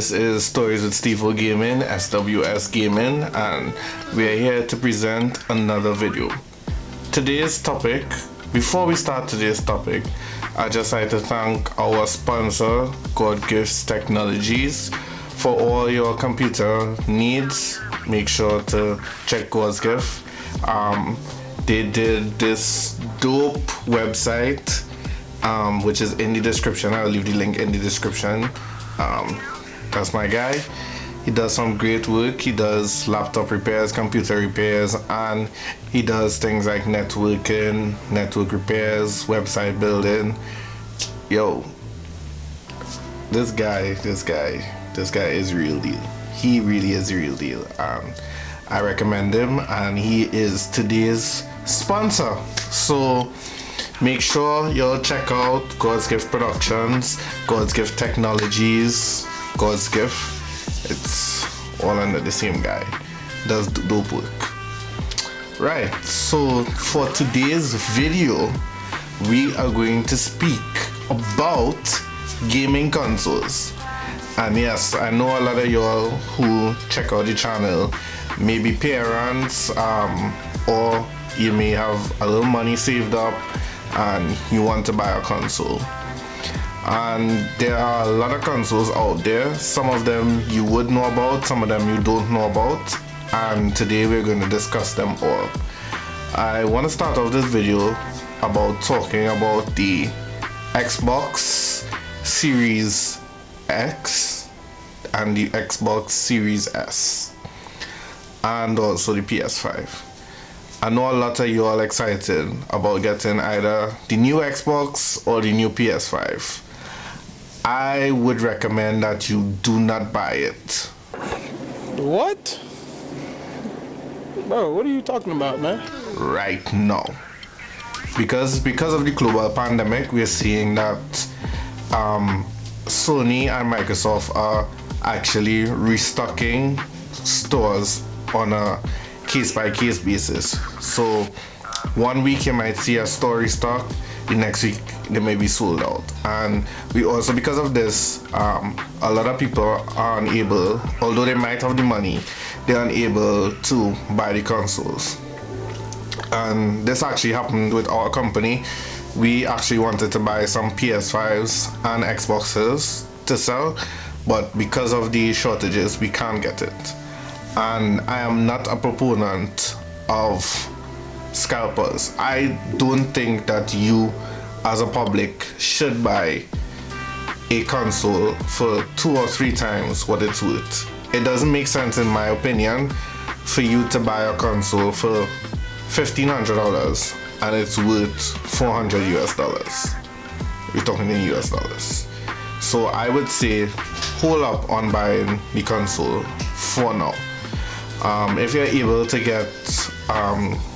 This is Stories with Steve O Gaming, SWS Gaming, and we are here to present another video. Today's topic, before we start today's topic, I'd just like to thank our sponsor, God Gifts Technologies, for all your computer needs. Make sure to check God's Gift. They did this dope website, which is in the description. I'll leave the link in the description. That's my guy. He does some great work. He does laptop repairs, computer repairs, and he does things like networking, network repairs, website building. Yo, this guy is real deal. He really is real deal. I recommend him, and he is today's sponsor. So make sure you'll check out God's Gift Productions, God's Gift Technologies, God's Gift. It's all under the same guy. Does dope work. Right, so for today's video, we are going to speak about gaming consoles. And yes, I know a lot of y'all who check out the channel may be parents, or you may have a little money saved up and you want to buy a console. And there are a lot of consoles out there. Some of them you would know about, some of them you don't know about, and today we're going to discuss them all. I want to start off this video about talking about the Xbox Series X and the Xbox Series S, and also the PS5. I know a lot of you are excited about getting either the new Xbox or the new PS5. I would recommend that you do not buy it. What? Bro, what are you talking about, man? Right now. Because of the global pandemic, we're seeing that Sony and Microsoft are actually restocking stores on a case-by-case basis. So one week you might see a store restock, the next week they may be sold out. And we also, because of this, a lot of people are unable, although they might have the money, they're unable to buy the consoles. And this actually happened with our company. We actually wanted to buy some PS5s and Xboxes to sell, but because of the shortages we can't get it. And I am not a proponent of scalpers. I don't think that you as a public should buy a console for 2 or 3 times what it's worth. It doesn't make sense, in my opinion, for you to buy a console for $1,500 and it's worth $400 US. We're talking in US dollars. So I would say hold up on buying the console for now. If you're able to get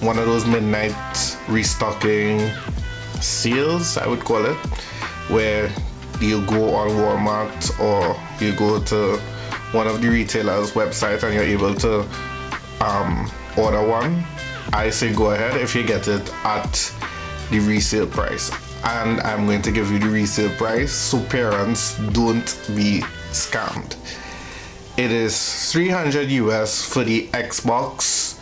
one of those midnight restocking sales, I would call it, where you go on Walmart or you go to one of the retailers' website and you're able to order one, I say go ahead if you get it at the resale price. And I'm going to give you the resale price so parents don't be scammed. It is $300 US for the Xbox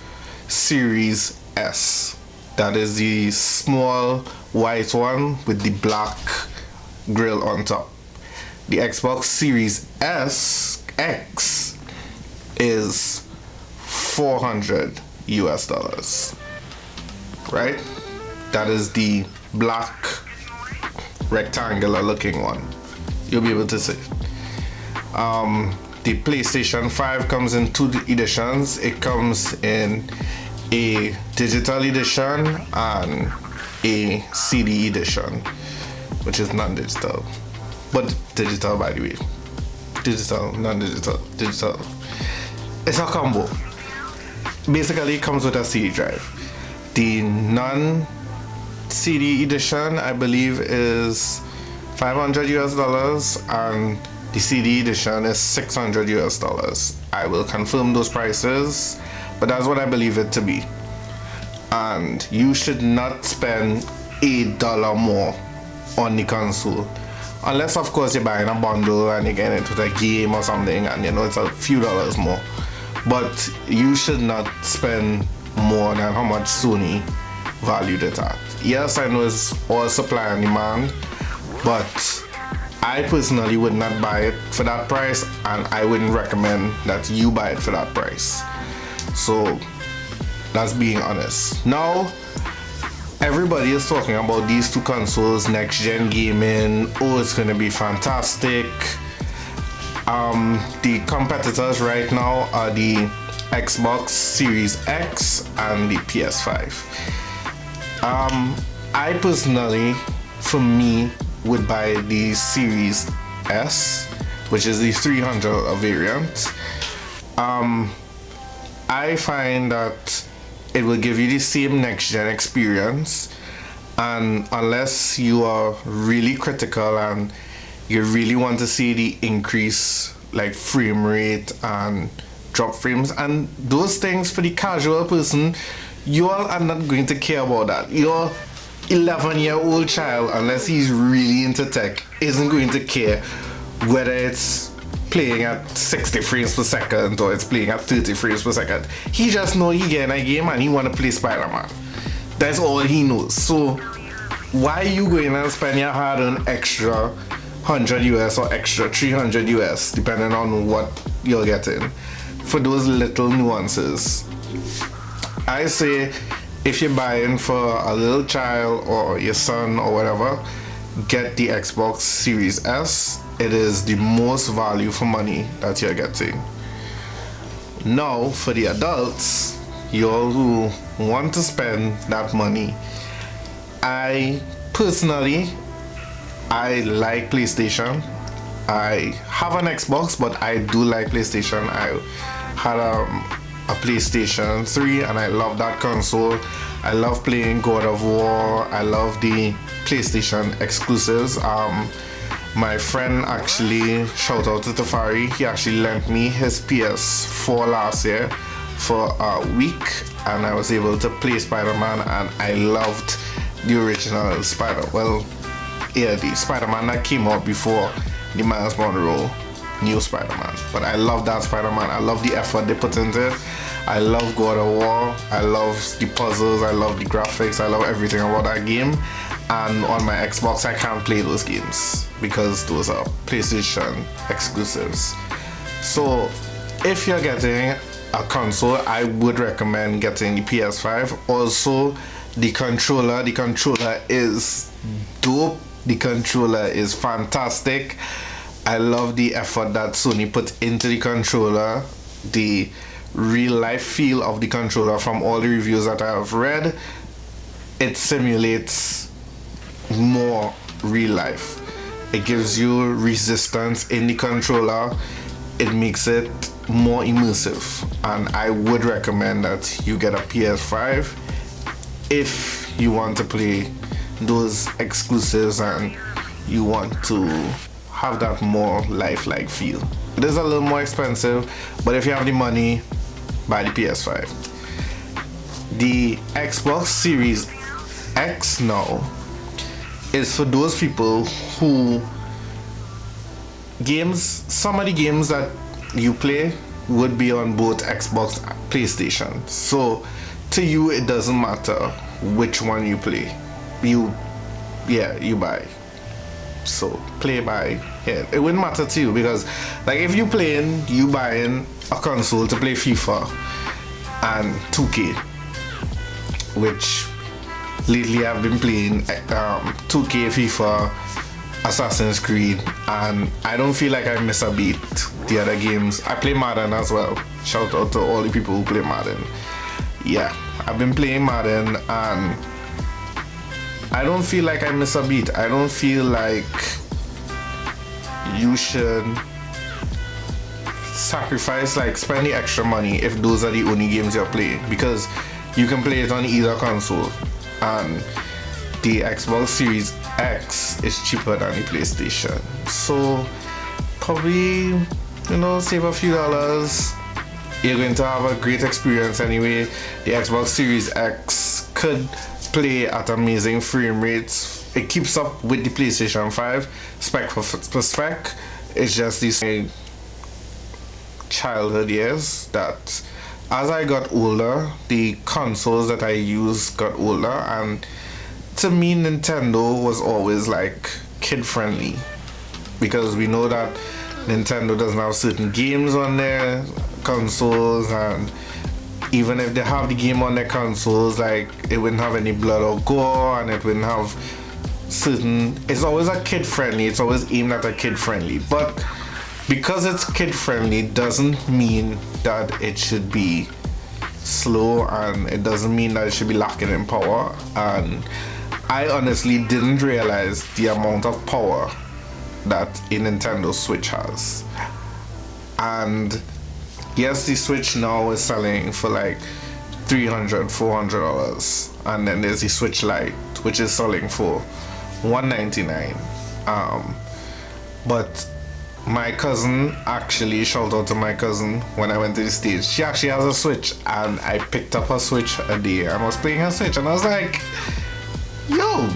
Series S. That is the small white one with the black grill on top. The Xbox Series X is $400 US. Right? That is the black rectangular looking one. You'll be able to see. The PlayStation 5 comes in 2 editions. It comes in a digital edition and a CD edition, which is non-digital, but digital, by the way. Digital, non-digital, digital. It's a combo. Basically, it comes with a CD drive. The non-CD edition, I believe, is $500 US, and the CD edition is $600 US. I will confirm those prices, but that's what I believe it to be. And you should not spend $8 more on the console Unless of course you're buying a bundle and you're getting it with a game or something, and you know it's a few dollars more. But you should not spend more than how much Sony valued it at. Yes, I know it's all supply and demand, but I personally would not buy it for that price, and I wouldn't recommend that you buy it for that price. So that's being honest. Now, everybody is talking about these two consoles, next gen gaming. Oh, it's gonna be fantastic. The competitors right now are the Xbox Series X and the PS5. I personally, for me, would buy the Series S, which is the 300 variant. I find that it will give you the same next gen experience, and unless you are really critical and you really want to see the increase like frame rate and drop frames and those things, for the casual person, you all are not going to care about that. Your 11-year-old child, unless he's really into tech, isn't going to care whether it's playing at 60 frames per second or it's playing at 30 frames per second. He just know he getting a game and he want to play Spider-Man. That's all he knows. So why are you going and spend your hard-earned extra 100 US or extra 300 US, depending on what you're getting, for those little nuances? I say, if you're buying for a little child or your son or whatever, get the Xbox Series S. It is the most value for money that you're getting. Now, for the adults, you all who want to spend that money, I personally, I like PlayStation. I have an Xbox, but I do like PlayStation. I had a PlayStation 3 and I love that console. I love playing God of War. I love the PlayStation exclusives. My friend actually, shout out to Tafari, he actually lent me his PS4 last year for a week, and I was able to play Spider-Man, and I loved the original the Spider-Man that came out before the Miles Morales new Spider-Man. But I love that Spider-Man. I love the effort they put into it. I love God of War. I love the puzzles. I love the graphics. I love everything about that game. And on my Xbox, I can't play those games because those are PlayStation exclusives. So if you're getting a console, I would recommend getting the PS5. Also, the controller is dope. The controller is fantastic. I love the effort that Sony put into the controller, the real life feel of the controller. From all the reviews that I have read, it simulates more real life. It gives you resistance in the controller. It makes it more immersive, and I would recommend that you get a PS5 if you want to play those exclusives and you want to have that more lifelike feel. It is a little more expensive, but if you have the money, buy the PS5. The Xbox Series X now is for those people who some of the games that you play would be on both Xbox and PlayStation. So to you, it doesn't matter which one you play. You buy. So play by ear. It wouldn't matter to you, because like if you buying a console to play FIFA and 2K, which lately I've been playing 2K, FIFA, Assassin's Creed, and I don't feel like I miss a beat the other games. I play Madden as well. Shout out to all the people who play Madden. Yeah, I've been playing Madden and I don't feel like I miss a beat. I don't feel like you should sacrifice, like spend the extra money if those are the only games you're playing, because you can play it on either console, and the Xbox Series X is cheaper than the PlayStation. So probably, save a few dollars. You're going to have a great experience anyway. The Xbox Series X could play at amazing frame rates it keeps up with the PlayStation 5 spec for spec. It's just these childhood years that as I got older, the consoles that I used got older, and to me Nintendo was always like kid friendly, because we know that Nintendo doesn't have certain games on their consoles, and even if they have the game on their consoles, like it wouldn't have any blood or gore, and it wouldn't have certain, it's always a kid friendly, it's always aimed at a kid friendly. But because it's kid friendly doesn't mean that it should be slow, and it doesn't mean that it should be lacking in power. And I honestly didn't realize the amount of power that a Nintendo Switch has. And yes, the Switch now is selling for like $300-$400, and then there's the Switch Lite, which is selling for $199. But my cousin, actually, shout out to my cousin, when I went to the States, she actually has a Switch, and I picked up her Switch a day and was playing her Switch, and I was like, yo,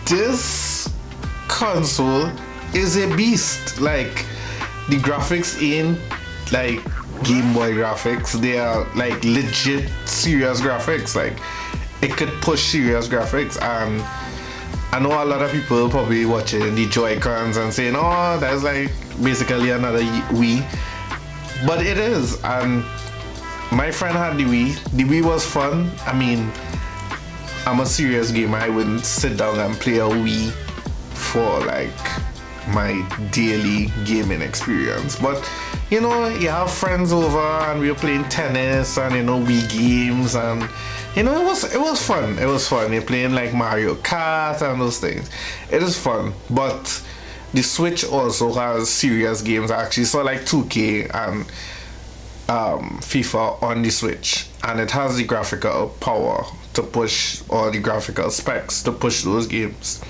this console is a beast. Like, the graphics ain't like Game Boy graphics, they are like legit serious graphics. Like, it could push serious graphics. And I know a lot of people probably watching the Joy-Cons and saying, oh, that's like basically another Wii, but it is. And my friend had the Wii. The Wii was fun. I mean, I'm a serious gamer. I wouldn't sit down and play a Wii for like my daily gaming experience. But you know, you have friends over and we were playing tennis and, you know, Wii games, and you know, it was fun. It was fun. You're playing like Mario Kart and those things. It is fun. But the Switch also has serious games. I actually saw like 2K and FIFA on the Switch, and it has the graphical power to push, or the graphical specs to push those games,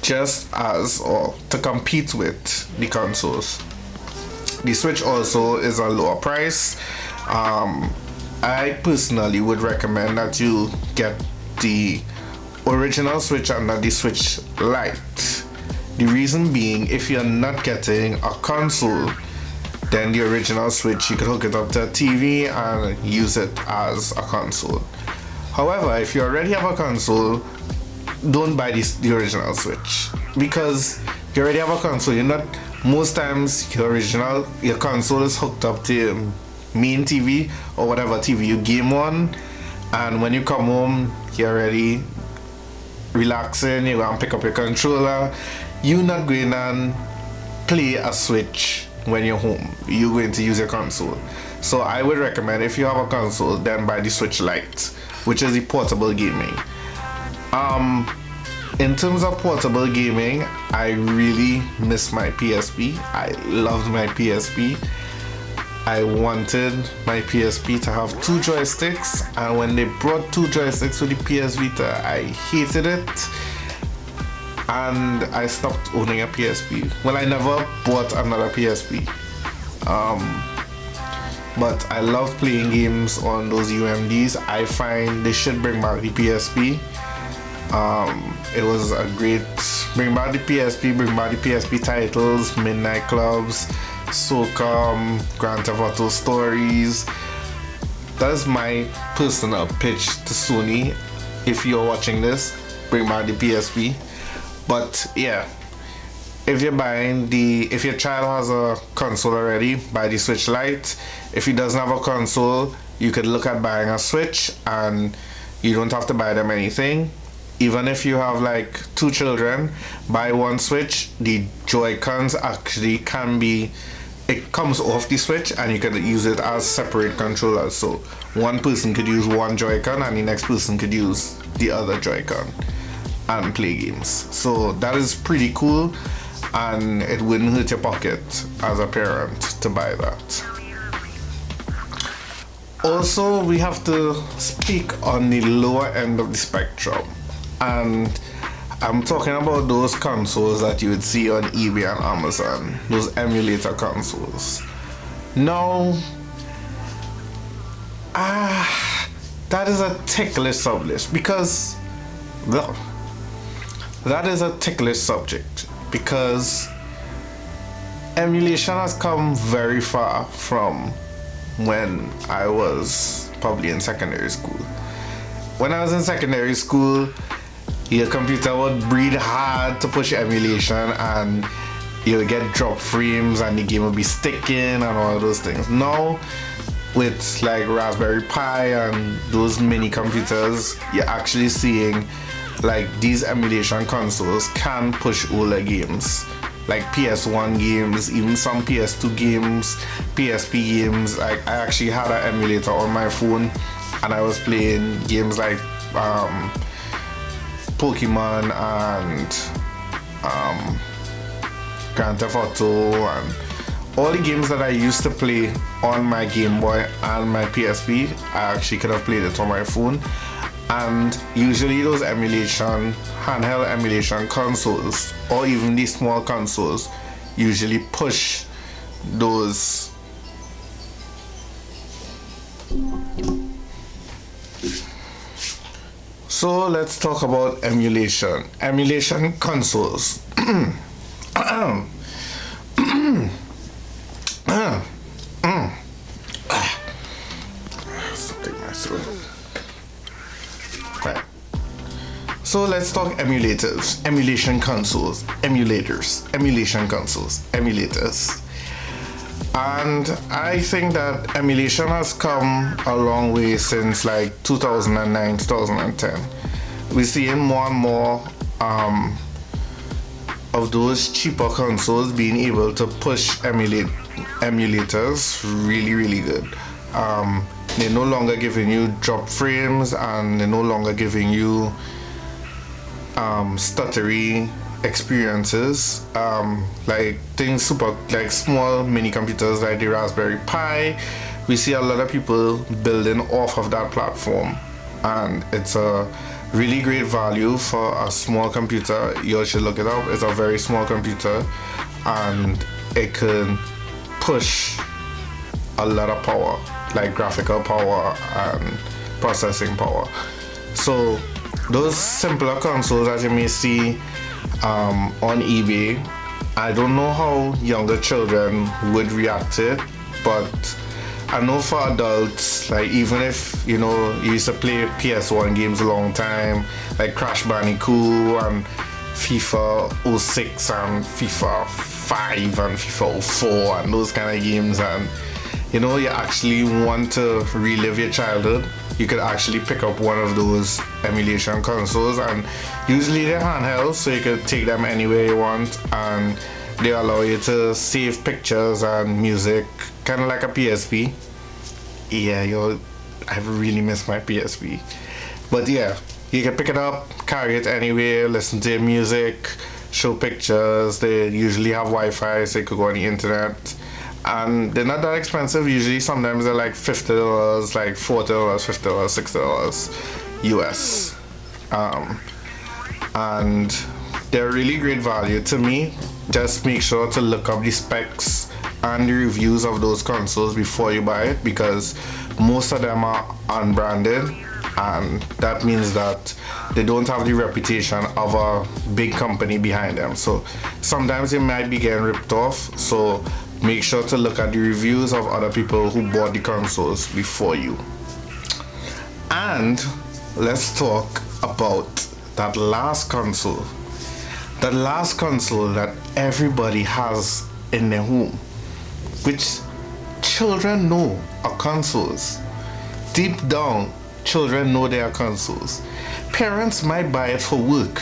just as, or to compete with the consoles. The Switch also is a lower price. I personally would recommend that you get the original Switch and not the Switch Lite. The reason being, if you're not getting a console, then the original Switch, you could hook it up to a TV and use it as a console. However, if you already have a console, don't buy the original Switch, because you already have a console. You're not, most times your console is hooked up to your main TV or whatever TV you game on, and when you come home, you're already relaxing, you go and pick up your controller. You're not going and play a Switch when you're home. You're going to use your console. So I would recommend, if you have a console, then buy the Switch Lite, which is the portable gaming. In terms of portable gaming, I really miss my PSP. I loved my PSP. I wanted my PSP to have 2 joysticks, and when they brought 2 joysticks to the PS Vita, I hated it, and I stopped owning a PSP. Well, I never bought another PSP. But I love playing games on those UMDs. I find they should bring back the PSP. It was a great, bring back the PSP, bring back the PSP titles, Midnight Clubs, SOCOM, Grand Theft Auto Stories. That's my personal pitch to Sony. If you're watching this, bring back the PSP. But yeah, if your child has a console already, buy the Switch Lite. If he doesn't have a console, you could look at buying a Switch, and you don't have to buy them anything. Even if you have like 2 children, buy 1 Switch. The Joy-Cons actually can be, it comes off the Switch, and you can use it as separate controllers. So one person could use 1 Joy-Con and the next person could use the other Joy-Con and play games. So that is pretty cool, and it wouldn't hurt your pocket as a parent to buy that. Also, we have to speak on the lower end of the spectrum, and I'm talking about those consoles that you would see on eBay and Amazon, those emulator consoles. Now, that is a ticklish sublist, because, well, that is a ticklish subject because emulation has come very far from when I was probably in secondary school. When I was in secondary school, your computer would breathe hard to push emulation and you would get drop frames and the game would be sticking and all of those things. Now, with like Raspberry Pi and those mini computers, you're actually seeing like these emulation consoles can push older games, like PS1 games, even some PS2 games, PSP games. Like I actually had an emulator on my phone and I was playing games like Pokemon and Grand Theft Auto and all the games that I used to play on my Game Boy and my PSP. I actually could have played it on my phone. And usually those handheld emulation consoles, or even these small consoles, usually push those So let's talk about emulation consoles. Something my throat. Right. So let's talk emulators, emulation consoles, emulation consoles, emulators. And I think that emulation has come a long way since like 2009, 2010. We're seeing more and more of those cheaper consoles being able to push emulators really good. They're no longer giving you drop frames and they're no longer giving you stuttery experiences, like things like small mini computers like the Raspberry Pi. We see a lot of people building off of that platform, and it's a really great value for a small computer. You should look it up. It's a very small computer and it can push a lot of power, like graphical power and processing power. So those simpler consoles, as you may see on eBay, I don't know how younger children would react to it, but I know for adults, like even if you used to play PS1 games a long time, like Crash Bandicoot and FIFA 06 and FIFA 5 and FIFA 04 and those kind of games, and you actually want to relive your childhood, you could actually pick up one of those emulation consoles, and usually they're handheld, so you could take them anywhere you want, and they allow you to save pictures and music, kind of like a PSP. Yeah, I really miss my PSP. But yeah, you can pick it up, carry it anywhere, listen to your music, show pictures. They usually have Wi-Fi, so you could go on the internet. And they're not that expensive. Usually sometimes they're like $50, like $40, $50, $60 US. And they're really great value to me. Just make sure to look up the specs and the reviews of those consoles before you buy it, because most of them are unbranded, and that means that they don't have the reputation of a big company behind them. So sometimes they might be getting ripped off. So make sure to look at the reviews of other people who bought the consoles before you. And let's talk about that last console that everybody has in their home, which children know are consoles. Deep down, children know they are consoles. Parents might buy it for work,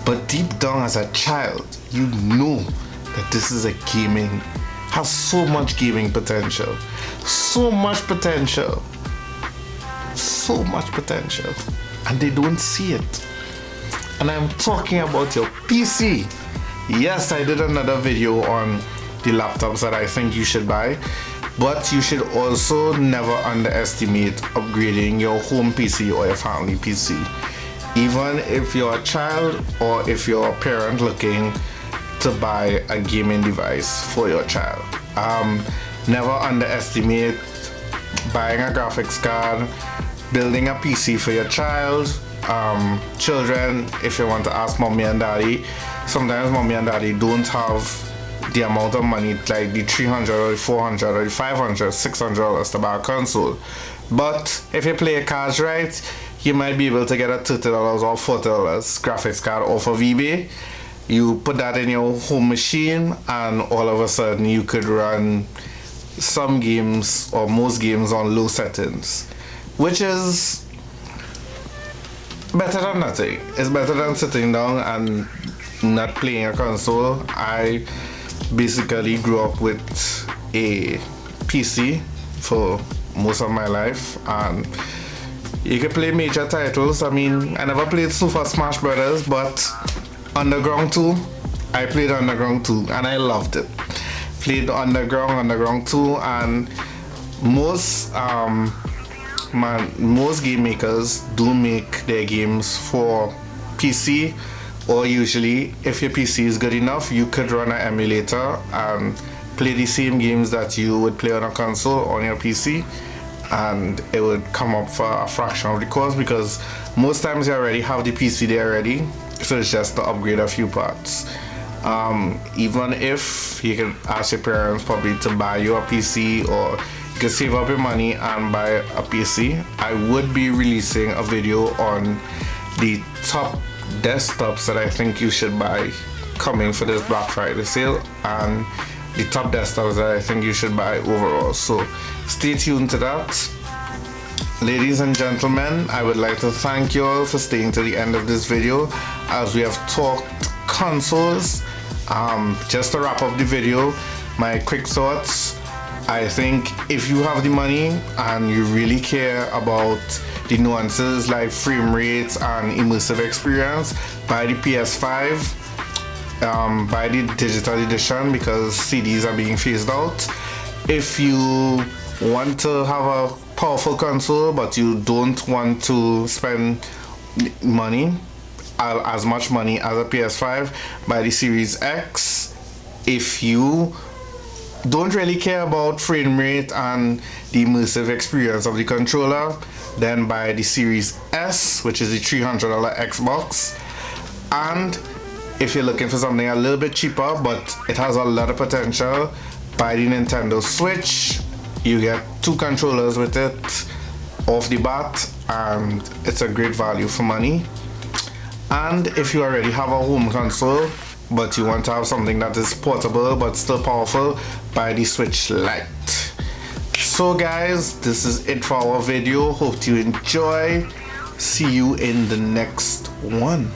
but deep down as a child, you know that this is has so much gaming potential. So much potential. And they don't see it. And I'm talking about your PC. Yes, I did another video on the laptops that I think you should buy, but you should also never underestimate upgrading your home PC or your family PC. Even if you're a child or if you're a parent looking to buy a gaming device for your child. Never underestimate buying a graphics card, building a PC for your child, children, if you want to ask mommy and daddy, sometimes mommy and daddy don't have the amount of money like the $300 or the $400 or the $500, $600 to buy a console. But if you play your cards right, you might be able to get a $30 or $40 graphics card off of eBay. You put that in your home machine and all of a sudden you could run some games or most games on low settings, which is better than nothing. It's better than sitting down and not playing a console. I basically grew up with a PC for most of my life, and you can play major titles. I mean, I never played Super Smash Brothers, but Underground 2, I played Underground 2 and I loved it. Played Underground 2, and most game makers do make their games for PC, or usually if your PC is good enough, you could run an emulator and play the same games that you would play on a console on your PC, and it would come up for a fraction of the cost, because most times you already have the PC there already, so it's just to upgrade a few parts. Even if you can ask your parents probably to buy you a PC, or you can save up your money and buy a PC, I would be releasing a video on the top desktops that I think you should buy coming for this Black Friday sale, and the top desktops that I think you should buy overall. So stay tuned to that. Ladies and gentlemen, I would like to thank you all for staying to the end of this video as we have talked consoles. Just to wrap up the video, my quick thoughts. I think if you have the money and you really care about the nuances like frame rates and immersive experience, buy the PS5, buy the digital edition because CDs are being phased out. If you want to have a powerful console but you don't want to spend money, as much money as a PS5, buy the Series X. If you don't really care about frame rate and the immersive experience of the controller, then buy the Series S, which is the $300 Xbox. And if you're looking for something a little bit cheaper but it has a lot of potential, buy the Nintendo Switch. You get 2 controllers with it off the bat, and it's a great value for money. And if you already have a home console but you want to have something that is portable but still powerful, buy the Switch Lite. So guys, this is it for our video. Hope you enjoy. See you in the next one.